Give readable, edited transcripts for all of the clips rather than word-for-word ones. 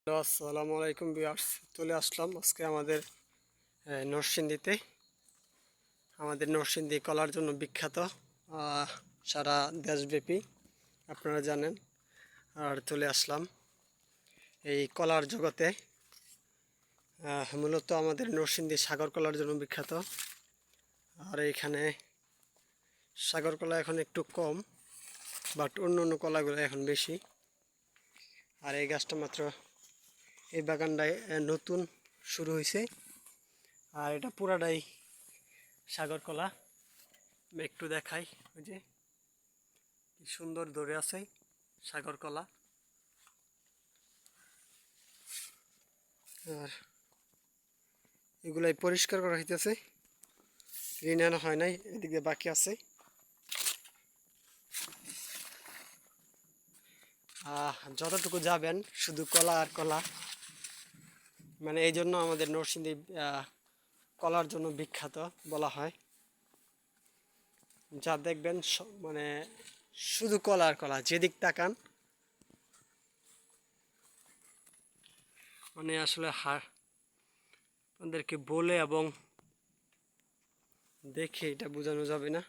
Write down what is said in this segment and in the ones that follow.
Hello, আসসালামু আলাইকুম viewers. চলে আসলাম আজকে আমাদের নরসিংদীতে। আমাদের নরসিংদী কলার জন্য বিখ্যাত, সারা দেশব্যাপী, আপনারা জানেন। আর চলে আসলাম এই কলার জগতে। মূলত আমাদের নরসিংদী সাগর কলার জন্য বিখ্যাত। আর এইখানে সাগর কলা এখন একটু কম, বাট অন্য অন্য কলাগুলো এখন বেশি। আর এই গাছটা মাত্র, এই বাগানটায় নতুন শুরু হয়েছে। আর এটা পুরাটাই সাগর কলা। একটু দেখাই, ওই যে কি সুন্দর ধরে আছে সাগর কলা। আর এগুলাই পরিষ্কার করা হইতেছে, ঋণানো হয় নাই, এদিকে বাকি আছে। যতটুকু যাবেন শুধু কলা আর কলা। মানে এই জন্য আমাদের নরসিংদী কলার জন্য বিখ্যাত বলা হয়। যা দেখবেন মানে শুধু কলা আর কলা, যেদিক তাকান। মানে আসলে আপনাদেরকে বলে এবং দেখে এটা বোঝানো যাবে না।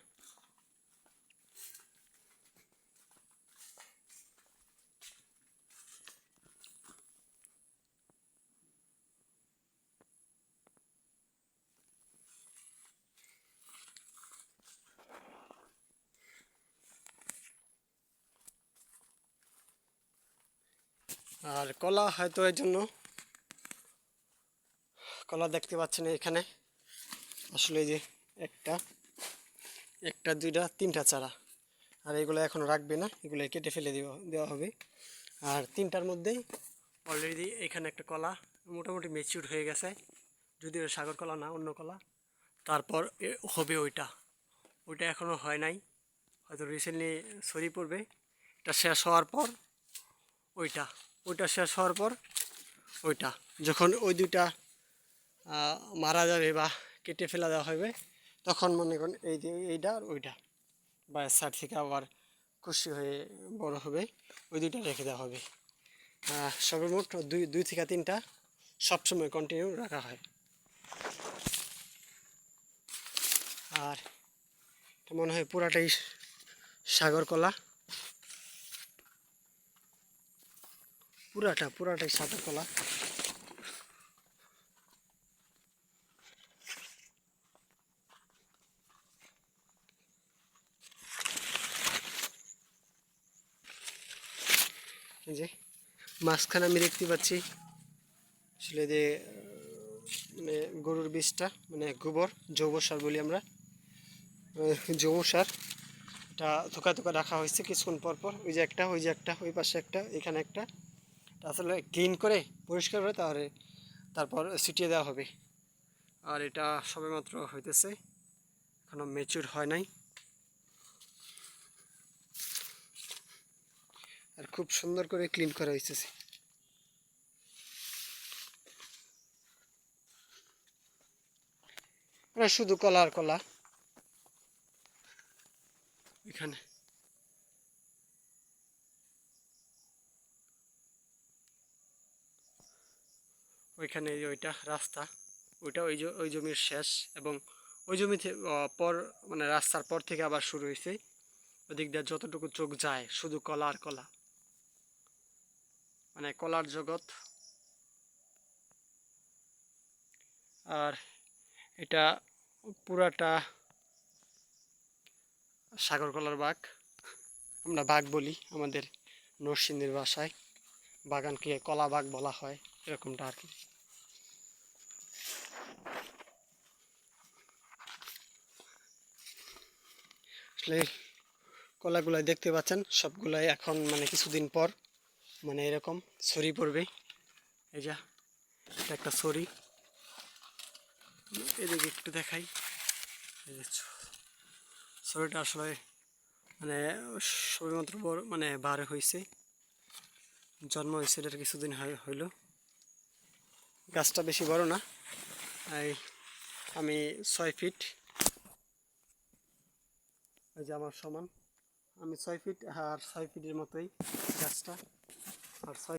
আর কলা হয়তো এই জন্য, কলা দেখতে পাচ্ছেন এখানে আসলে এই যে একটা একটা দুইটা তিনটা চারা। আর এগুলো এখন রাখবে না, এগুলো কেটে ফেলে দেওয়া হবে। আর তিনটার মধ্যেই অলরেডি এখানে একটা কলা মোটামুটি ম্যাচিউর হয়ে গেছে, যদিও সাগর কলা না, অন্য কলা। তারপর হবে ওইটা, ওইটা এখনও হয় নাই, হয়তো রিসেন্টলি ছড়িয়ে পড়বে। এটা শেষ হওয়ার পর ওইটা, ওইটা শেষ হওয়ার পর ওইটা, যখন ওই দুইটা মারা যাবে বা কেটে ফেলা দেওয়া হবে, তখন মনে করেন এই যে এইটা আর ওইটা বা সাইড থেকে আবার খুশি হয়ে বড় হবে, ওই দুইটা রেখে দেওয়া হবে। সর্বমোট দুই থেকে তিনটা সবসময় কন্টিনিউ রাখা হয়। আর এটা মনে হয় পুরাটাই সাগর কলা, পুরাটাই সাগর কলা। এই যে মাঝখানে আমি দেখতে পাচ্ছি আসলে যে মানে গরুর বীজটা, মানে গোবর, জৈব সার বলি আমরা, জৈব সার। এটা থোকা থোকা রাখা হয়েছে কিছুক্ষণ পর পর। ওই যে একটা, ওই যে একটা, ওই পাশে একটা, এখানে একটা। আসলে ক্লিন করে পরিষ্কার করে তারপর ছিটিয়ে দেওয়া হবে। আর এটা সবেমাত্র হইতেছে, এখনো ম্যাচিউর হয় নাই। আর খুব সুন্দর করে ক্লিন করা হয়েছে। মানে শুধু কলা আর কলা এখানে। ওইখানে ওইটা রাস্তা, ওইটা ওই জমির শেষ, এবং ওই জমিতে পর, মানে রাস্তার পর থেকে আবার শুরু হয়েছে। ওদিক দিয়ে যতটুকু চোখ যায় শুধু কলা আর কলা, মানে কলার জগৎ। আর এটা পুরাটা সাগর কলার বাগ, আমরা বাগ বলি আমাদের নরসিংদীর ভাষায়। বাগানকে কলা বাগ বলা হয়, এরকমটা আর কি। আসলে কলাগুলাই দেখতে পাচ্ছেন, সবগুলাই এখন মানে কিছুদিন পর মানে এরকম ছড়ি পড়বে। এই যা, এটা একটা ছড়ি, এদিকে একটু দেখাই। এই যে ছড়িটা আসলে মানে সবেমাত্র বড়, মানে বার হয়েছে, জন্ম হয়েছে এটার কিছুদিন হইল। গাছটা বেশি বড় না, আমি 6 ফিট, ওই যে আমার সমান, আমি 6 ফিট, আর 6 ফিটের মতোই গাছটা। আর